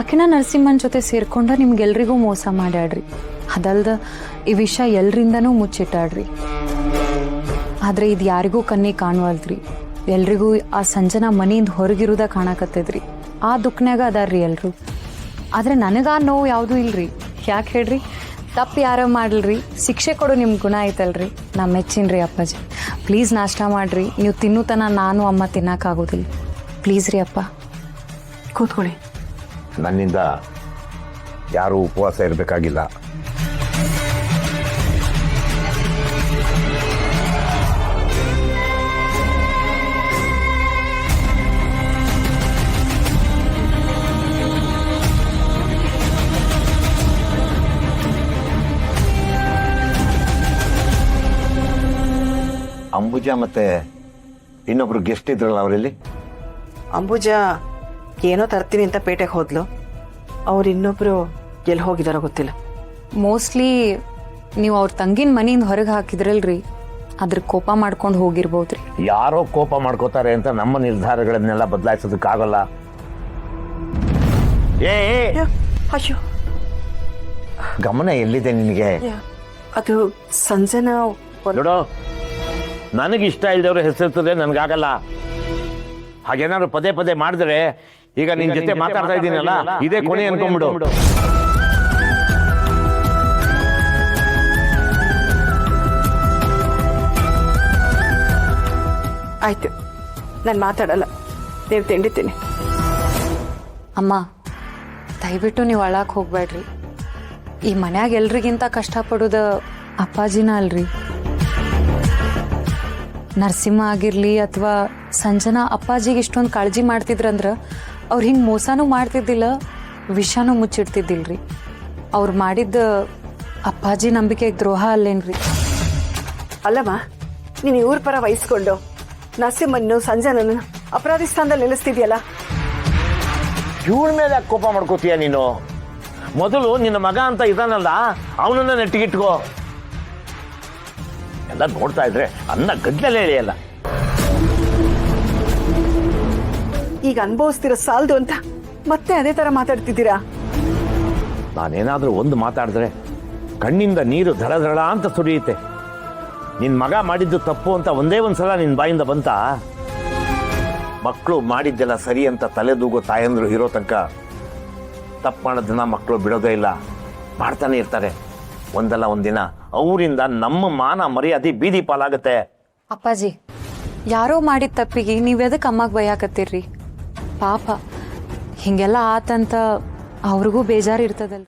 ಆಕಿನ ನರಸಿಂಹನ್ ಜೊತೆ ಸೇರ್ಕೊಂಡ ನಿಮ್ಗೆಲ್ರಿಗೂ ಮೋಸ ಮಾಡ್ಯಾಡ್ರಿ. ಅದಲ್ದ ಈ ವಿಷಯ ಎಲ್ರಿಂದನೂ ಮುಚ್ಚಿಟ್ಟಾಡ್ರಿ. ಆದ್ರೆ ಇದು ಯಾರಿಗೂ ಕಣ್ಣಿಗೆ ಕಾಣುವಲ್ದ್ರಿ. ಎಲ್ರಿಗೂ ಆ ಸಂಜನಾ ಮನೆಯಿಂದ ಹೊರಗಿರುದ ಕಾಣಕತ್ತದ್ರಿ. ಆ ದುಃಖನ್ಯಾಗ ಅದಾರ್ರಿ ಎಲ್ರು. ಆದ್ರೆ ನನಗ ಆ ನೋವು ಯಾವುದೂ ಇಲ್ರಿ. ಯಾಕೆ ಹೇಳ್ರಿ? ತಪ್ಪು ಯಾರೋ ಮಾಡಲ್ರಿ, ಶಿಕ್ಷೆ ಕೊಡು ನಿಮ್ಮ ಗುಣ ಐತಲ್ರಿ. ನಾ ಮೆಚ್ಚಿನ್ರಿ ಅಪ್ಪಾಜಿ. ಪ್ಲೀಸ್ ನಾಷ್ಟ ಮಾಡ್ರಿ. ನೀವು ತಿನ್ನುತನ ನಾನು ಅಮ್ಮ ತಿನ್ನಕ್ಕಾಗೋದಿಲ್ಲ. ಪ್ಲೀಸ್ ರೀ ಅಪ್ಪ. ಕೂತ್ಕೊಳ್ಳಿ. ನನ್ನಿಂದ ಯಾರೂ ಉಪವಾಸ ಇರಬೇಕಾಗಿಲ್ಲ. ಅಂಬುಜಾ ಮತ್ತೆ ಇನ್ನೊಬ್ರು ಗೆಸ್ಟ್ ಇದ್ರಲ್ಲ ಅವರಲ್ಲಿ. ಅಂಬುಜಾ ಏನೋ ತರ್ತೀನಿ ಅಂತ ಪೇಟೆಗೆ ಹೋದ್ಲು. ಅವ್ರು ಇನ್ನೊಬ್ರು ಎಲ್ಲಿ ಹೋಗಿದಾರೋ ಗೊತ್ತಿಲ್ಲ. ಮೋಸ್ಟ್ಲಿ ನೀವು ಅವ್ರ ತಂಗಿನ ಮನೆಯಿಂದ ಹೊರಗೆ ಹಾಕಿದ್ರಲ್ರಿ, ಅದ್ರ ಕೋಪ ಮಾಡ್ಕೊಂಡು ಹೋಗಿರ್ಬೋದ್ರಿ. ಯಾರೋ ಕೋಪ ಮಾಡ್ಕೋತಾರೆ ಅಂತ ನಮ್ಮ ನಿರ್ಧಾರಗಳನ್ನೆಲ್ಲ ಬದಲಾಯಿಸೋದಕ್ಕಾಗಲ್ಲ. ಅಯ್ಯೋ, ಗಮನ ಎಲ್ಲಿದೆ ನಿನಗೆ? ಅದು ಸಂಜನಾ. ನೋಡೋ, ನನಗಿಷ್ಟ ಇಲ್ದವ್ರ ಹೆಸರಿರ್ತದೆ, ನನಗಾಗಲ್ಲ. ಹಾಗೇನಾದ್ರು ಪದೇ ಪದೇ ಮಾಡಿದ್ರೆ, ಈಗ ನಿನ್ ಜೊತೆ ಮಾತಾಡ್ತಾ ಇದ್ದೀನಲ್ಲ, ಇದೇ ಕೊನೆ ಅನ್ಕೊಂಡ್ಬಿಡು. ಆಯ್ತು, ನಾನು ಮಾತಾಡಲ್ಲ. ನೀವು ತಿಂಡಿತೀನಿ. ಅಮ್ಮ, ದಯವಿಟ್ಟು ನೀವು ಅಳಕ್ಕೆ ಹೋಗ್ಬೇಡ್ರಿ. ಈ ಮನ್ಯಾಗ ಎಲ್ರಿಗಿಂತ ಕಷ್ಟಪಡೋದ ಅಪ್ಪಾಜಿನ ಅಲ್ರಿ. ನರಸಿಂಹ ಆಗಿರ್ಲಿ ಅಥವಾ ಸಂಜನಾ ಅಪ್ಪಾಜಿಗೆ ಇಷ್ಟೊಂದು ಕಾಳಜಿ ಮಾಡ್ತಿದ್ರಂದ್ರ ಅವ್ರು ಹಿಂಗೆ ಮೋಸನೂ ಮಾಡ್ತಿದ್ದಿಲ್ಲ, ವಿಷನೂ ಮುಚ್ಚಿಡ್ತಿದ್ದಿಲ್ರಿ. ಅವ್ರು ಮಾಡಿದ್ದ ಅಪ್ಪಾಜಿ ನಂಬಿಕೆಗೆ ದ್ರೋಹ ಅಲ್ಲೇನ್ರಿ? ಅಲ್ಲಮ್ಮ, ನೀನು ಇವ್ರ ಪರ ವಹಿಸ್ಕೊಂಡು ನರಸಿಂಹನ್ನು ಸಂಜನನ್ನು ಅಪರಾಧಿ ಸ್ಥಾನದಲ್ಲಿ ನಿಲ್ಲಿಸ್ತಿದ್ಯಲ್ಲ. ಇವಳ ಮೇಲೆ ಕೋಪ ಮಾಡ್ಕೋತೀಯ ನೀನು? ಮೊದಲು ನಿನ್ನ ಮಗ ಅಂತ ಇದಾನಲ್ಲ, ಅವನನ್ನ ನೆಟ್ಟಿಗಿಟ್ಕೋ. ಎಲ್ಲ ನೋಡ್ತಾ ಇದ್ರೆ ಅನ್ನ ಗದ್ದಲೇ ಎಳೆಯಲ್ಲ. ಈಗ ಅನುಭವಿಸ್ತಿರೋ ಸಾಲದು ಅಂತ ಮತ್ತೆ ಅದೇ ತರ ಮಾತಾಡ್ತಿದ್ದೀರಾ? ನಾನೇನಾದ್ರೂ ಒಂದು ಮಾತಾಡಿದ್ರೆ ಕಣ್ಣಿಂದ ನೀರು ಧಡ ಧಡ ಅಂತ ಸುರಿಯುತ್ತೆ. ನಿನ್ ಮಗ ಮಾಡಿದ್ದು ತಪ್ಪು ಅಂತ ಒಂದೇ ಒಂದ್ಸಲ ನಿನ್ ಬಾಯಿಂದ ಬಂತ? ಮಕ್ಕಳು ಮಾಡಿದ್ದೆಲ್ಲ ಸರಿ ಅಂತ ತಲೆದೂಗೋ ತಾಯಂದ್ರು ಇರೋ ತನಕ ತಪ್ಪು ಮಾಡೋದನ್ನ ಮಕ್ಕಳು ಬಿಡೋದೇ ಇಲ್ಲ, ಮಾಡ್ತಾನೆ ಇರ್ತಾರೆ. ಒಂದಲ್ಲ ಒಂದಿನ ಅವರಿಂದ ನಮ್ಮ ಮಾನ ಮರ್ಯಾದೆ ಬೀದಿ ಪಾಲಾಗತ್ತೆ. ಅಪ್ಪಾಜಿ, ಯಾರೋ ಮಾಡಿದ ತಪ್ಪಿಗೆ ನೀವು ಎದಕ್ಕೆ ಅಮ್ಮಗೆ ಬೈಯಾಕತ್ತೀರ್ರಿ? ಪಾಪ ಹಿಂಗೆಲ್ಲ ಆತಂತ ಅವ್ರಿಗೂ ಬೇಜಾರು ಇರ್ತದಲ್ರಿ.